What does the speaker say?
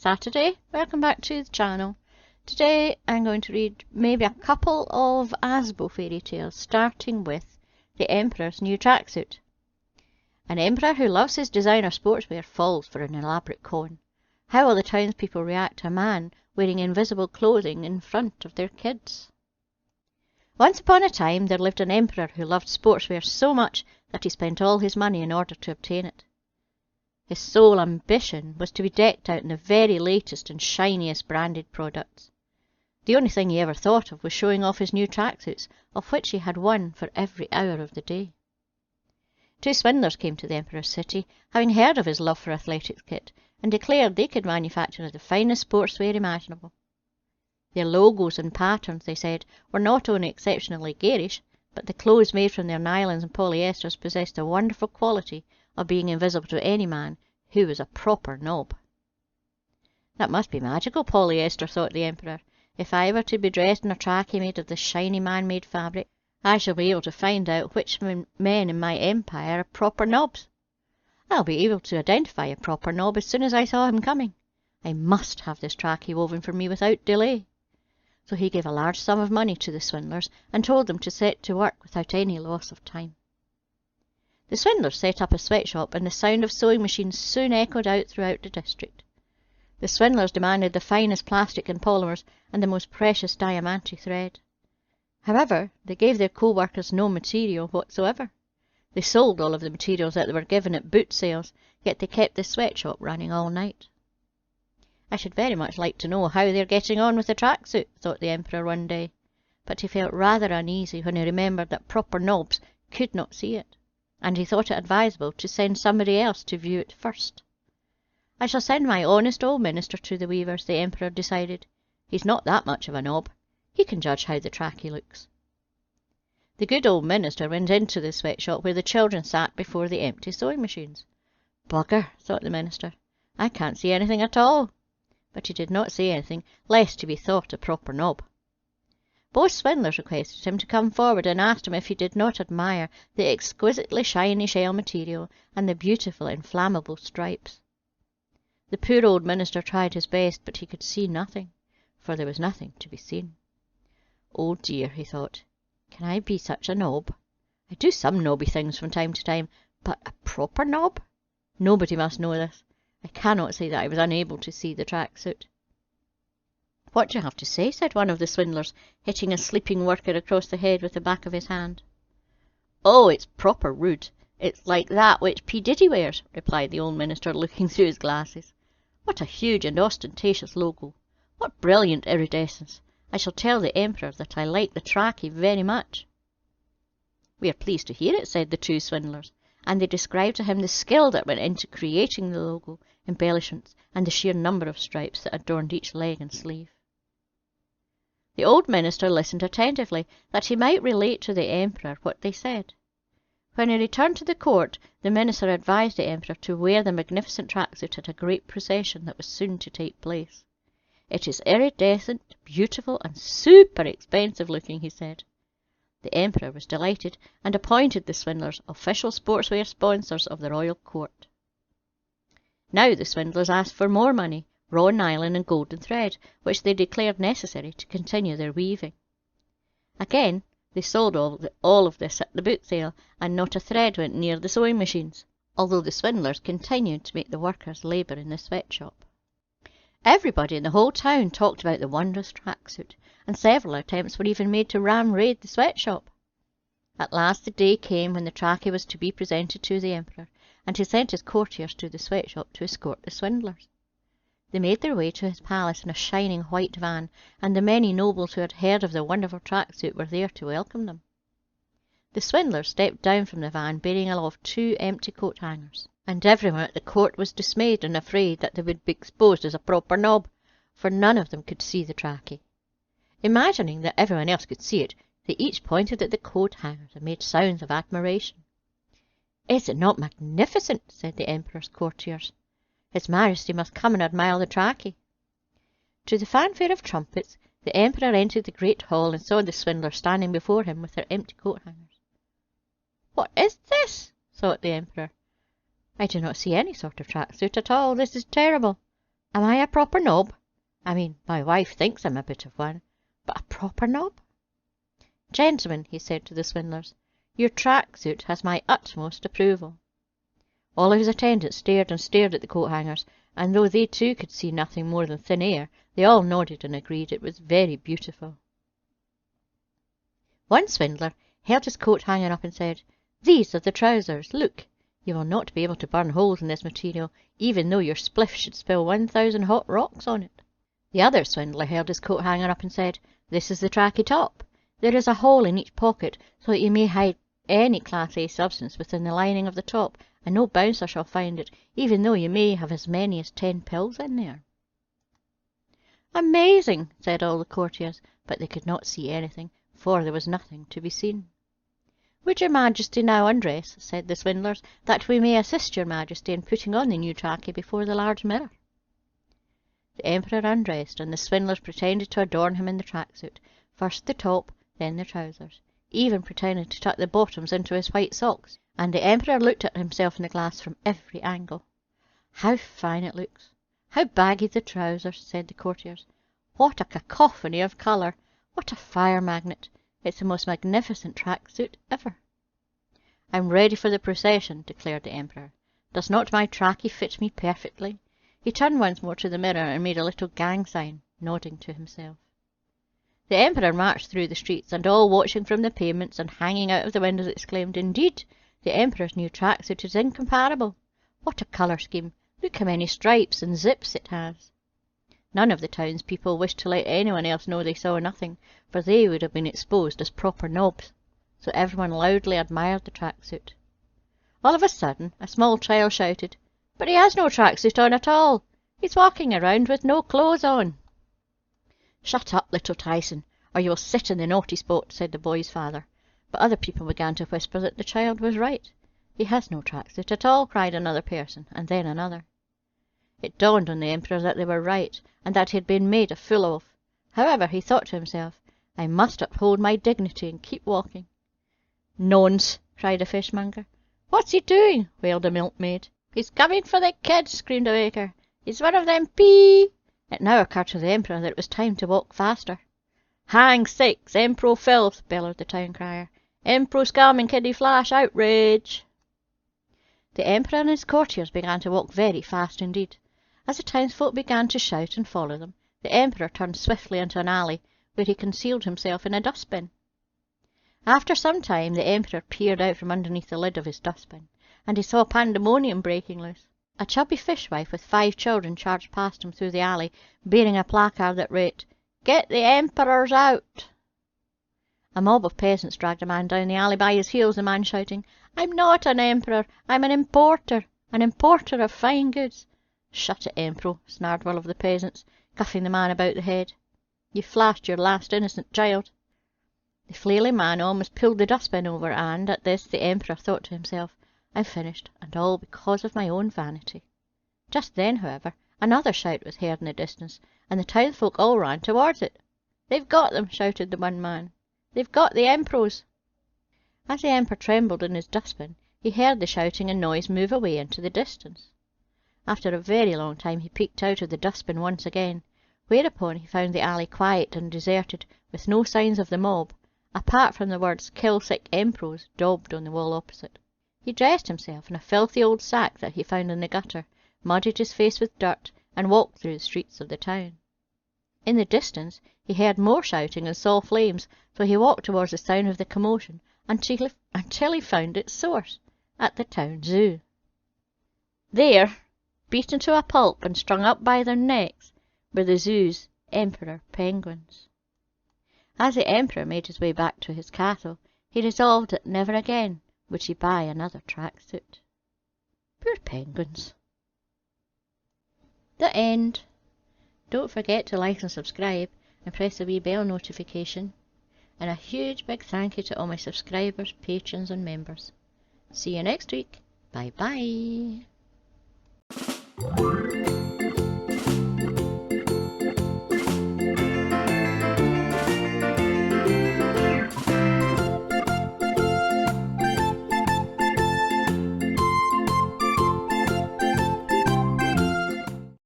Saturday. Welcome back to the channel. Today I'm going to read maybe a couple of Asbo fairy tales, starting with the Emperor's new tracksuit. An emperor who loves his designer sportswear falls for an elaborate con. How will the townspeople react to a man wearing invisible clothing in front of their kids? Once upon a time there lived an emperor who loved sportswear so much that he spent all his money in order to obtain it. His sole ambition was to be decked out in the very latest and shiniest branded products. The only thing he ever thought of was showing off his new tracksuits, of which he had one for every hour of the day. Two swindlers came to the emperor's city, having heard of his love for athletics kit, and declared they could manufacture the finest sportswear imaginable. Their logos and patterns, they said, were not only exceptionally garish, but the clothes made from their nylons and polyesters possessed the wonderful quality of being invisible to any man who was a proper knob. That must be magical polyester, thought the emperor. If I were to be dressed in a trackie made of this shiny man-made fabric, I shall be able to find out which men in my empire are proper knobs. I'll be able to identify a proper knob as soon as I saw him coming. I must have this trackie woven for me without delay. So he gave a large sum of money to the swindlers and told them to set to work without any loss of time. The swindlers set up a sweatshop, and the sound of sewing machines soon echoed out throughout the district. The swindlers demanded the finest plastic and polymers and the most precious diamante thread. However, they gave their co-workers no material whatsoever. They sold all of the materials that they were given at boot sales, yet they kept the sweatshop running all night. I should very much like to know how they're getting on with the tracksuit, thought the emperor one day, but he felt rather uneasy when he remembered that proper knobs could not see it, and he thought it advisable to send somebody else to view it first. I shall send my honest old minister to the weavers, the emperor decided. He's not that much of a knob. He can judge how the trackie looks. The good old minister went into the sweatshop where the children sat before the empty sewing machines. Bugger, thought the minister, I can't see anything at all. But he did not say anything, lest he be thought a proper knob. Both swindlers requested him to come forward and asked him if he did not admire the exquisitely shiny shell material and the beautiful inflammable stripes. The poor old minister tried his best, but he could see nothing, for there was nothing to be seen. Oh dear, he thought, can I be such a knob? I do some knobby things from time to time, but a proper knob? Nobody must know this. I cannot say that I was unable to see the tracksuit. What do you have to say? Said one of the swindlers, hitting a sleeping worker across the head with the back of his hand. Oh, it's proper rude. It's like that which P. Diddy wears, replied the old minister, looking through his glasses. What a huge and ostentatious logo. What brilliant iridescence. I shall tell the emperor that I like the trackie very much. We are pleased to hear it, said the two swindlers, and they described to him the skill that went into creating the logo, embellishments, and the sheer number of stripes that adorned each leg and sleeve. The old minister listened attentively, that he might relate to the emperor what they said. When he returned to the court, the minister advised the emperor to wear the magnificent tracksuit at a great procession that was soon to take place. It is iridescent, beautiful, and super expensive looking, he said. The emperor was delighted, and appointed the swindlers official sportswear sponsors of the royal court. Now the swindlers asked for more money, raw nylon and golden thread, which they declared necessary to continue their weaving. Again, they sold all of this at the boot sale, and not a thread went near the sewing machines, although the swindlers continued to make the workers labour in the sweatshop. Everybody in the whole town talked about the wondrous tracksuit, and several attempts were even made to ram-raid the sweatshop. At last the day came when the trackie was to be presented to the emperor, and he sent his courtiers to the sweatshop to escort the swindlers. They made their way to his palace in a shining white van, and the many nobles who had heard of the wonderful tracksuit were there to welcome them. The swindlers stepped down from the van bearing aloft two empty coat hangers, and everyone at the court was dismayed and afraid that they would be exposed as a proper knob, for none of them could see the trackie. Imagining that everyone else could see it, they each pointed at the coat hangers and made sounds of admiration. Is it not magnificent? Said the emperor's courtiers. His Majesty must come and admire the trackie. To the fanfare of trumpets, the emperor entered the great hall and saw the swindlers standing before him with their empty coat hangers. What is this? Thought the emperor. I do not see any sort of tracksuit at all. This is terrible. Am I a proper knob? I mean, my wife thinks I'm a bit of one, but a proper knob? Gentlemen, he said to the swindlers, your tracksuit has my utmost approval. All of his attendants stared and stared at the coat-hangers, and though they too could see nothing more than thin air, they all nodded and agreed it was very beautiful. One swindler held his coat-hanger up and said, "These are the trousers. Look, you will not be able to burn holes in this material, even though your spliff should spill 1,000 hot rocks on it." The other swindler held his coat-hanger up and said, "This is the Trackie top. There is a hole in each pocket, so that you may hide any Class A substance within the lining of the top, and no bouncer shall find it, even though you may have as many as 10 pills in there." "Amazing," said all the courtiers, but they could not see anything, for there was nothing to be seen. "Would your Majesty now undress," said the swindlers, "that we may assist your Majesty in putting on the new Trackie before the large mirror?" The Emperor undressed, and the swindlers pretended to adorn him in the tracksuit, first the top, then the trousers, even pretending to tuck the bottoms into his white socks, and the Emperor looked at himself in the glass from every angle. "How fine it looks! How baggy the trousers!" said the courtiers. "What a cacophony of colour! What a fire magnet! It's the most magnificent tracksuit ever." "I'm ready for the procession," declared the Emperor. "Does not my Trackie fit me perfectly?" He turned once more to the mirror and made a little gang sign, nodding to himself. The Emperor marched through the streets, and all watching from the pavements and hanging out of the windows exclaimed, "Indeed, the Emperor's new tracksuit is incomparable! What a colour scheme! Look how many stripes and zips it has!" None of the townspeople wished to let anyone else know they saw nothing, for they would have been exposed as proper nobs, so everyone loudly admired the tracksuit. All of a sudden a small child shouted, "But he has no tracksuit on at all! He's walking around with no clothes on!" "Shut up, little Tyson, or you will sit in the naughty spot," said the boy's father, but other people began to whisper that the child was right. "He has no tracksuit at all," cried another person, and then another. It dawned on the Emperor that they were right, and that he had been made a fool of. However, he thought to himself, "I must uphold my dignity and keep walking." "Nonce!" cried a fishmonger. "What's he doing?" wailed a milkmaid. "He's coming for the kids," screamed a baker. "He's one of them pea." It now occurred to the Emperor that it was time to walk faster. "Hang six, Empro filth!" bellowed the town crier. "Empro scum and kiddy flash, outrage!" The Emperor and his courtiers began to walk very fast indeed. As the townsfolk began to shout and follow them, the Emperor turned swiftly into an alley, where he concealed himself in a dustbin. After some time the Emperor peered out from underneath the lid of his dustbin, and he saw pandemonium breaking loose. A chubby fishwife with 5 children charged past him through the alley, bearing a placard that read, "Get the Emperors out!" A mob of peasants dragged a man down the alley by his heels, the man shouting, "I'm not an emperor, I'm an importer of fine goods." "Shut it, Empro," snarled one of the peasants, cuffing the man about the head. "You flashed your last innocent child." The flailing man almost pulled the dustbin over, and at this the Emperor thought to himself, "I'm finished, and all because of my own vanity." Just then, however, another shout was heard in the distance, and the townsfolk all ran towards it. "They've got them!" shouted the one man. "They've got the Empros!" As the Emperor trembled in his dustbin, he heard the shouting and noise move away into the distance. After a very long time he peeked out of the dustbin once again, whereupon he found the alley quiet and deserted, with no signs of the mob, apart from the words "Kill sick Empros" daubed on the wall opposite. He dressed himself in a filthy old sack that he found in the gutter, muddied his face with dirt, and walked through the streets of the town. In the distance he heard more shouting and saw flames, so he walked towards the sound of the commotion until he found its source, at the town zoo. There, beaten to a pulp and strung up by their necks, were the zoo's emperor penguins. As the Emperor made his way back to his castle, he resolved that never again would he buy another tracksuit. Poor penguins. The end. Don't forget to like and subscribe, and press the wee bell notification. And a huge big thank you to all my subscribers, patrons and members. See you next week. Bye bye.